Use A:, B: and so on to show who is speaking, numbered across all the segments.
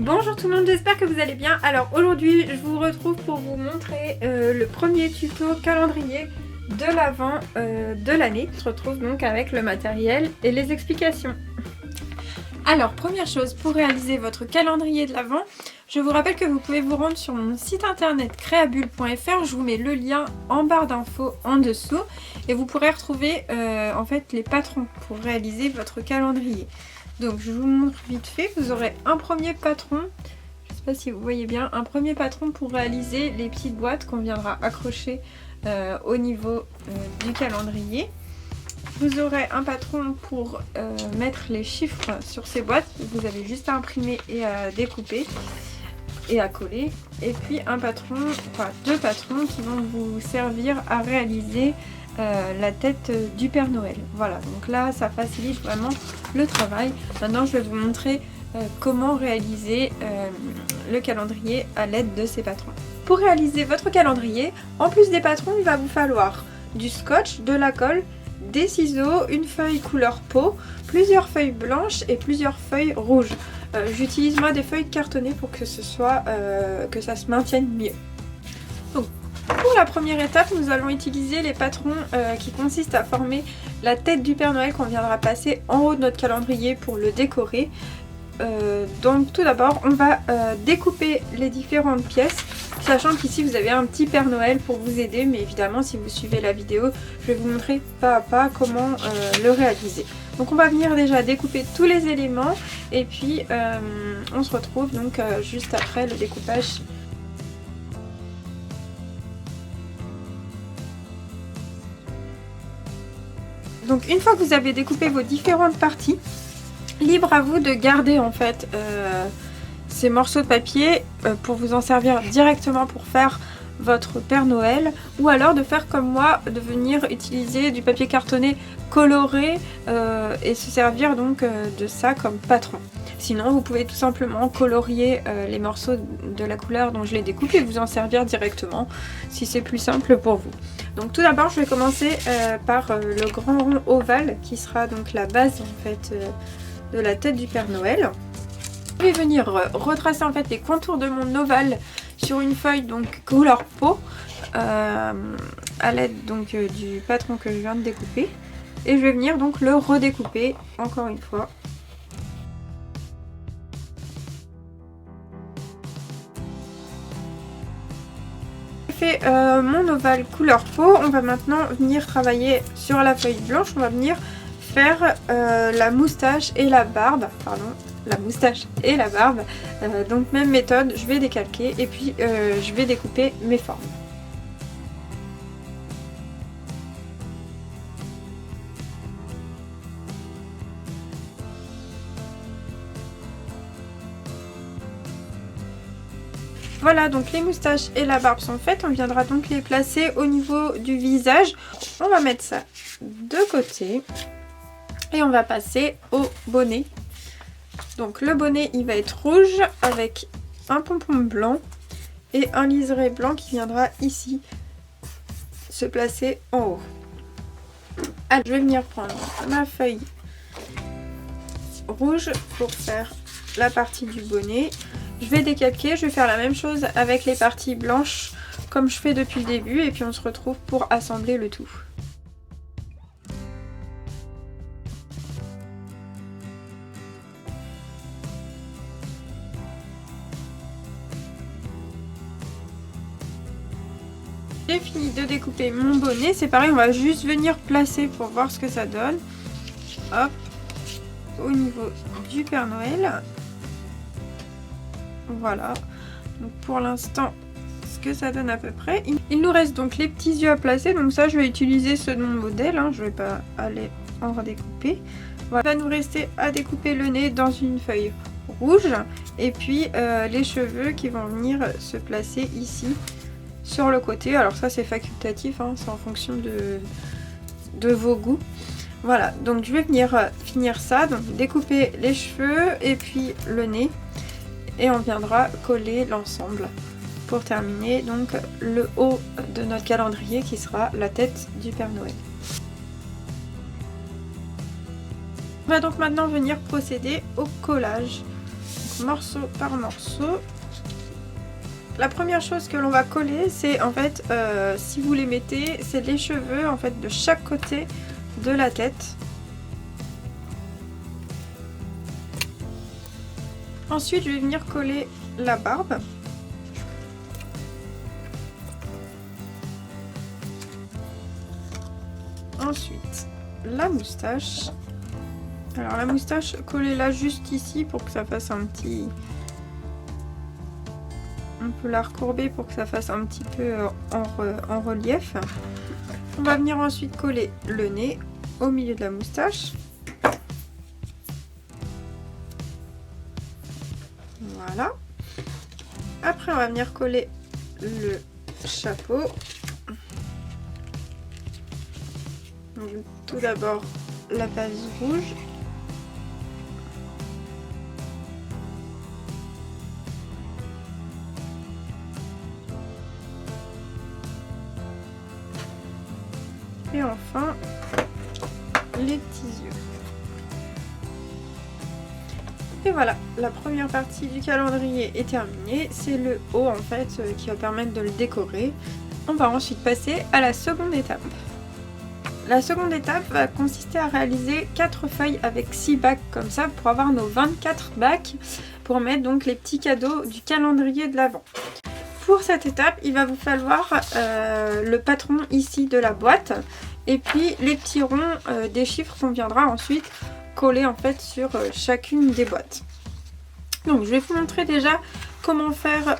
A: Bonjour tout le monde, j'espère que vous allez bien. Alors aujourd'hui je vous retrouve pour vous montrer le premier tuto calendrier de l'Avent de l'année. On se retrouve donc avec le matériel et les explications. Alors première chose, pour réaliser votre calendrier de l'Avent, je vous rappelle que vous pouvez vous rendre sur mon site internet creabule.fr. Je vous mets le lien en barre d'infos en dessous et vous pourrez retrouver en fait les patrons pour réaliser votre calendrier. Donc je vous montre vite fait, vous aurez un premier patron, je ne sais pas si vous voyez bien, un premier patron pour réaliser les petites boîtes qu'on viendra accrocher au niveau du calendrier. Vous aurez un patron pour mettre les chiffres sur ces boîtes, vous avez juste à imprimer et à découper et à coller. Et puis un patron, enfin deux patrons qui vont vous servir à réaliser la tête du Père Noël. Voilà, donc là ça facilite vraiment le travail. Maintenant je vais vous montrer comment réaliser le calendrier à l'aide de ces patrons. Pour réaliser votre calendrier, en plus des patrons, il va vous falloir du scotch, de la colle, des ciseaux, une feuille couleur peau, plusieurs feuilles blanches et plusieurs feuilles rouges. J'utilise moi des feuilles cartonnées pour que ce soit que ça se maintienne mieux. Donc, pour la première étape, nous allons utiliser les patrons qui consistent à former la tête du Père Noël qu'on viendra placer en haut de notre calendrier pour le décorer. Donc tout d'abord, on va découper les différentes pièces, sachant qu'ici vous avez un petit Père Noël pour vous aider, mais évidemment si vous suivez la vidéo, je vais vous montrer pas à pas comment le réaliser. Donc on va venir déjà découper tous les éléments et puis on se retrouve donc juste après le découpage. Donc une fois que vous avez découpé vos différentes parties, libre à vous de garder en fait ces morceaux de papier pour vous en servir directement pour faire votre Père Noël, ou alors de faire comme moi, de venir utiliser du papier cartonné coloré et se servir donc de ça comme patron. Sinon vous pouvez tout simplement colorier les morceaux de la couleur dont je les découpe et vous en servir directement si c'est plus simple pour vous. Donc tout d'abord je vais commencer par le grand rond ovale qui sera donc la base en fait de la tête du Père Noël. Je vais venir retracer en fait les contours de mon ovale sur une feuille donc couleur peau à l'aide donc du patron que je viens de découper, et je vais venir donc le redécouper encore une fois. J'ai fait mon ovale couleur peau. On va maintenant venir travailler sur la feuille blanche. On va venir faire la moustache et la barbe, donc même méthode, je vais décalquer et puis je vais découper mes formes. Voilà, donc les moustaches et la barbe sont faites, on viendra donc les placer au niveau du visage. On va mettre ça de côté. Et on va passer au bonnet. Donc le bonnet il va être rouge avec un pompon blanc et un liseré blanc qui viendra ici se placer en haut. Alors, je vais venir prendre ma feuille rouge pour faire la partie du bonnet. Je vais décalquer, je vais faire la même chose avec les parties blanches comme je fais depuis le début et puis on se retrouve pour assembler le tout. J'ai fini de découper mon bonnet, c'est pareil, on va juste venir placer pour voir ce que ça donne. Hop, au niveau du Père Noël. Voilà, donc pour l'instant, ce que ça donne à peu près. Il nous reste donc les petits yeux à placer, donc ça je vais utiliser ceux de mon modèle, hein, je ne vais pas aller en redécouper. Voilà, il va nous rester à découper le nez dans une feuille rouge, et puis les cheveux qui vont venir se placer ici. Sur le côté, alors ça c'est facultatif, hein, c'est en fonction de vos goûts. Voilà, donc je vais venir finir ça, donc découper les cheveux et puis le nez. Et on viendra coller l'ensemble pour terminer donc le haut de notre calendrier qui sera la tête du Père Noël. On va donc maintenant venir procéder au collage. Donc morceau par morceau. La première chose que l'on va coller, c'est en fait, si vous les mettez, c'est les cheveux en fait de chaque côté de la tête. Ensuite, je vais venir coller la barbe. Ensuite, la moustache. Alors la moustache, collez-la juste ici pour que ça fasse un petit... On peut la recourber pour que ça fasse un petit peu en relief. On va venir ensuite coller le nez au milieu de la moustache. Voilà. Après, on va venir coller le chapeau. Donc, tout d'abord, la base rouge. Et enfin, les petits yeux. Et voilà, la première partie du calendrier est terminée. C'est le haut en fait qui va permettre de le décorer. On va ensuite passer à la seconde étape. La seconde étape va consister à réaliser 4 feuilles avec 6 bacs comme ça pour avoir nos 24 bacs pour mettre donc les petits cadeaux du calendrier de l'Avent. Pour cette étape, il va vous falloir le patron ici de la boîte et puis les petits ronds des chiffres qu'on viendra ensuite coller en fait sur chacune des boîtes. Donc je vais vous montrer déjà comment faire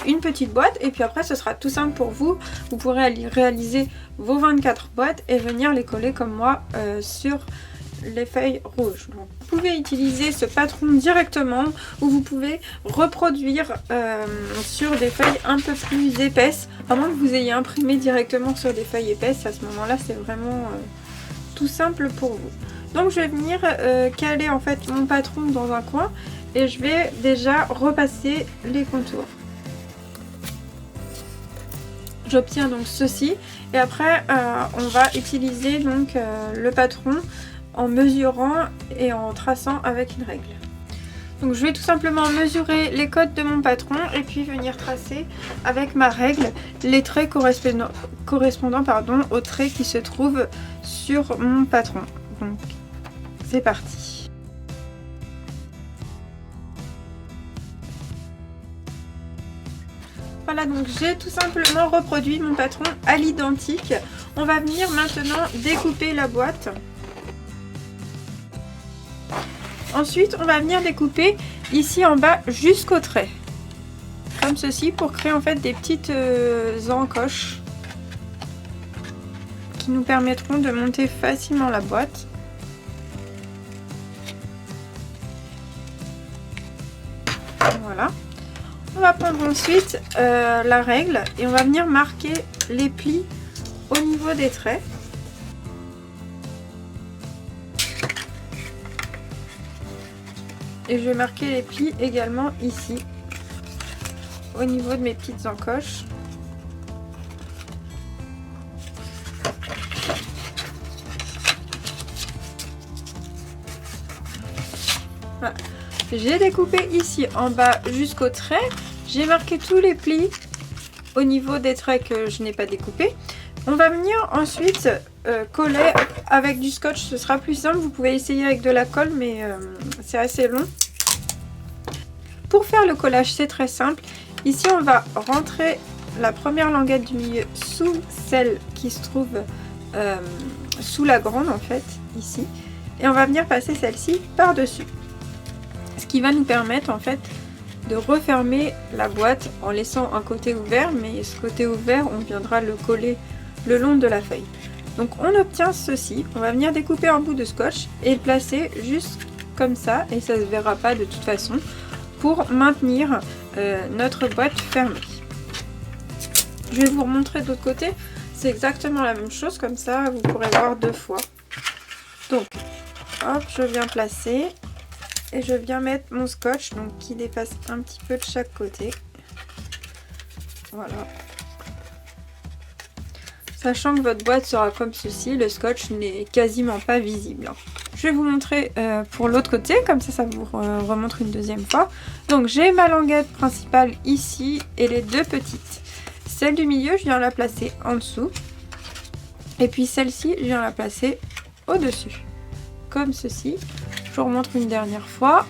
A: une petite boîte et puis après ce sera tout simple pour vous. Vous pourrez réaliser vos 24 boîtes et venir les coller comme moi sur les feuilles rouges. Donc, vous pouvez utiliser ce patron directement ou vous pouvez reproduire sur des feuilles un peu plus épaisses, à moins que vous ayez imprimé directement sur des feuilles épaisses. À ce moment-là, c'est vraiment tout simple pour vous. Donc je vais venir caler en fait mon patron dans un coin et je vais déjà repasser les contours. J'obtiens donc ceci et après on va utiliser donc le patron en mesurant et en traçant avec une règle. Donc je vais tout simplement mesurer les côtes de mon patron et puis venir tracer avec ma règle les traits correspondant aux traits qui se trouvent sur mon patron. Donc c'est parti. Voilà, donc j'ai tout simplement reproduit mon patron à l'identique. On va venir maintenant découper la boîte. Ensuite, on va venir découper ici en bas jusqu'au trait. Comme ceci pour créer en fait des petites encoches qui nous permettront de monter facilement la boîte. Voilà. On va prendre ensuite la règle et on va venir marquer les plis au niveau des traits. Et je vais marquer les plis également ici, au niveau de mes petites encoches. Voilà. J'ai découpé ici en bas jusqu'au trait. J'ai marqué tous les plis au niveau des traits que je n'ai pas découpés. On va venir ensuite coller avec du scotch, ce sera plus simple. Vous pouvez essayer avec de la colle, mais c'est assez long. Pour faire le collage, c'est très simple. Ici, on va rentrer la première languette du milieu sous celle qui se trouve sous la grande, en fait, ici. Et on va venir passer celle-ci par-dessus. Ce qui va nous permettre, en fait, de refermer la boîte en laissant un côté ouvert. Mais ce côté ouvert, on viendra le coller le long de la feuille. Donc on obtient ceci, on va venir découper un bout de scotch et le placer juste comme ça et ça ne se verra pas de toute façon pour maintenir notre boîte fermée. Je vais vous remontrer de l'autre côté, c'est exactement la même chose, comme ça vous pourrez voir deux fois. Donc hop, je viens placer et je viens mettre mon scotch donc qui dépasse un petit peu de chaque côté. Voilà. sachant que votre boîte sera comme ceci, le scotch n'est quasiment pas visible. Je vais vous montrer pour l'autre côté, comme ça vous remontre une deuxième fois. Donc j'ai ma languette principale ici et les deux petites. Celle du milieu, je viens la placer en dessous. Et puis celle-ci, je viens la placer au-dessus. Comme ceci. Je vous remontre une dernière fois.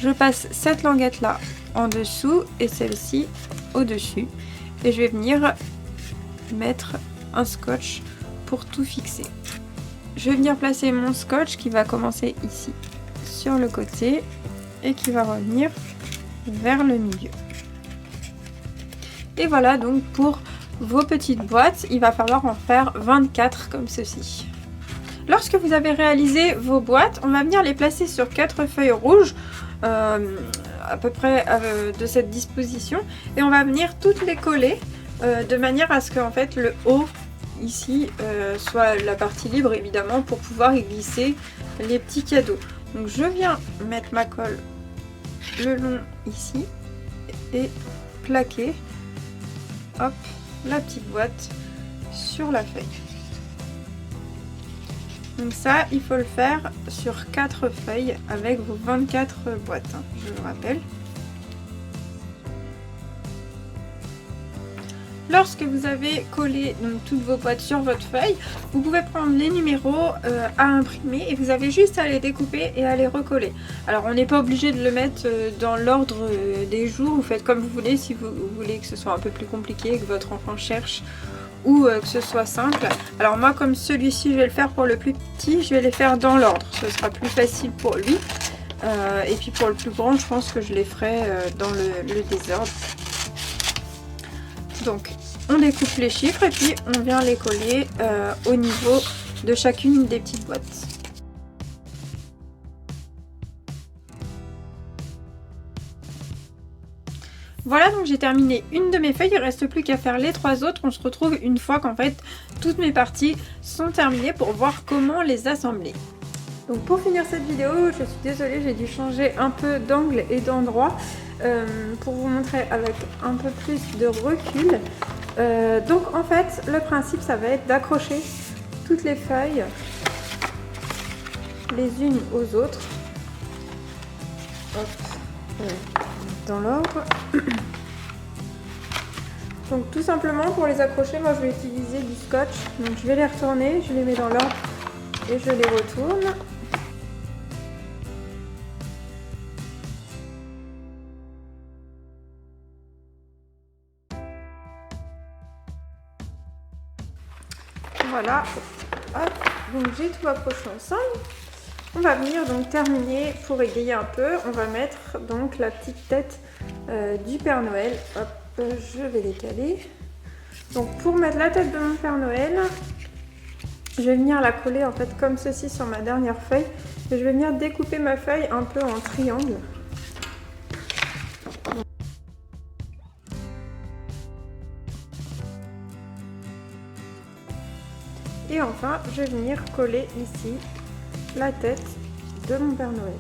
A: Je passe cette languette là en dessous et celle-ci au-dessus. Et je vais venir mettre un scotch pour tout fixer. Je vais venir placer mon scotch qui va commencer ici sur le côté et qui va revenir vers le milieu. Et voilà donc pour vos petites boîtes, il va falloir en faire 24 comme ceci. Lorsque vous avez réalisé vos boîtes, on va venir les placer sur 4 feuilles rouges à peu près de cette disposition et on va venir toutes les coller de manière à ce que en fait le haut ici soit la partie libre évidemment pour pouvoir y glisser les petits cadeaux. Donc je viens mettre ma colle le long ici et plaquer hop la petite boîte sur la feuille. Donc ça il faut le faire sur 4 feuilles avec vos 24 boîtes, hein, je le rappelle. Lorsque vous avez collé donc, toutes vos boîtes sur votre feuille, vous pouvez prendre les numéros à imprimer et vous avez juste à les découper et à les recoller. Alors on n'est pas obligé de le mettre dans l'ordre des jours, vous faites comme vous voulez si vous voulez que ce soit un peu plus compliqué, que votre enfant cherche ou que ce soit simple. Alors moi comme celui-ci je vais le faire pour le plus petit, je vais les faire dans l'ordre, ce sera plus facile pour lui. Et puis pour le plus grand je pense que je les ferai dans le désordre. Donc on découpe les chiffres et puis on vient les coller au niveau de chacune des petites boîtes. Voilà, donc j'ai terminé une de mes feuilles, il ne reste plus qu'à faire les 3 autres. On se retrouve une fois qu'en fait toutes mes parties sont terminées pour voir comment les assembler. Donc pour finir cette vidéo, je suis désolée, j'ai dû changer un peu d'angle et d'endroit pour vous montrer avec un peu plus de recul. Donc en fait, le principe ça va être d'accrocher toutes les feuilles les unes aux autres. Hop, dans l'ordre. Donc tout simplement pour les accrocher, moi je vais utiliser du scotch. Donc je vais les retourner, je les mets dans l'ordre et je les retourne. Voilà, hop, donc j'ai tout accroché ensemble. On va venir donc terminer pour égayer un peu. On va mettre donc la petite tête du Père Noël. Hop, je vais décaler. Donc pour mettre la tête de mon Père Noël, je vais venir la coller en fait comme ceci sur ma dernière feuille. Et je vais venir découper ma feuille un peu en triangle. Et enfin, je vais venir coller ici la tête de mon Père Noël.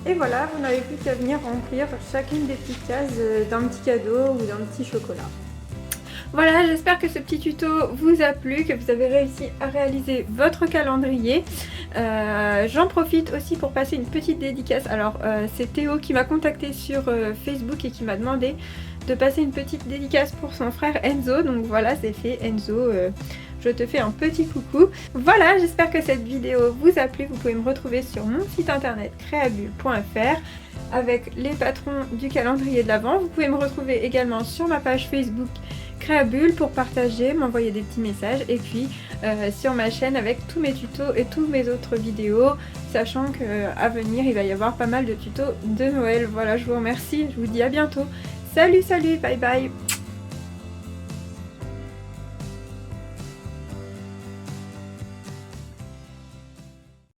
A: Et voilà, vous n'avez plus qu'à venir remplir chacune des petites cases d'un petit cadeau ou d'un petit chocolat. Voilà, j'espère que ce petit tuto vous a plu, que vous avez réussi à réaliser votre calendrier. J'en profite aussi pour passer une petite dédicace. Alors, c'est Théo qui m'a contacté sur Facebook et qui m'a demandé de passer une petite dédicace pour son frère Enzo. Donc voilà, c'est fait. Enzo, je te fais un petit coucou. Voilà, j'espère que cette vidéo vous a plu. Vous pouvez me retrouver sur mon site internet creabulle.fr avec les patrons du calendrier de l'Avent. Vous pouvez me retrouver également sur ma page Facebook Creabulle pour partager, m'envoyer des petits messages et puis sur ma chaîne avec tous mes tutos et toutes mes autres vidéos, sachant qu'à venir il va y avoir pas mal de tutos de Noël. Voilà, je vous remercie, je vous dis à bientôt. Salut, salut, bye bye.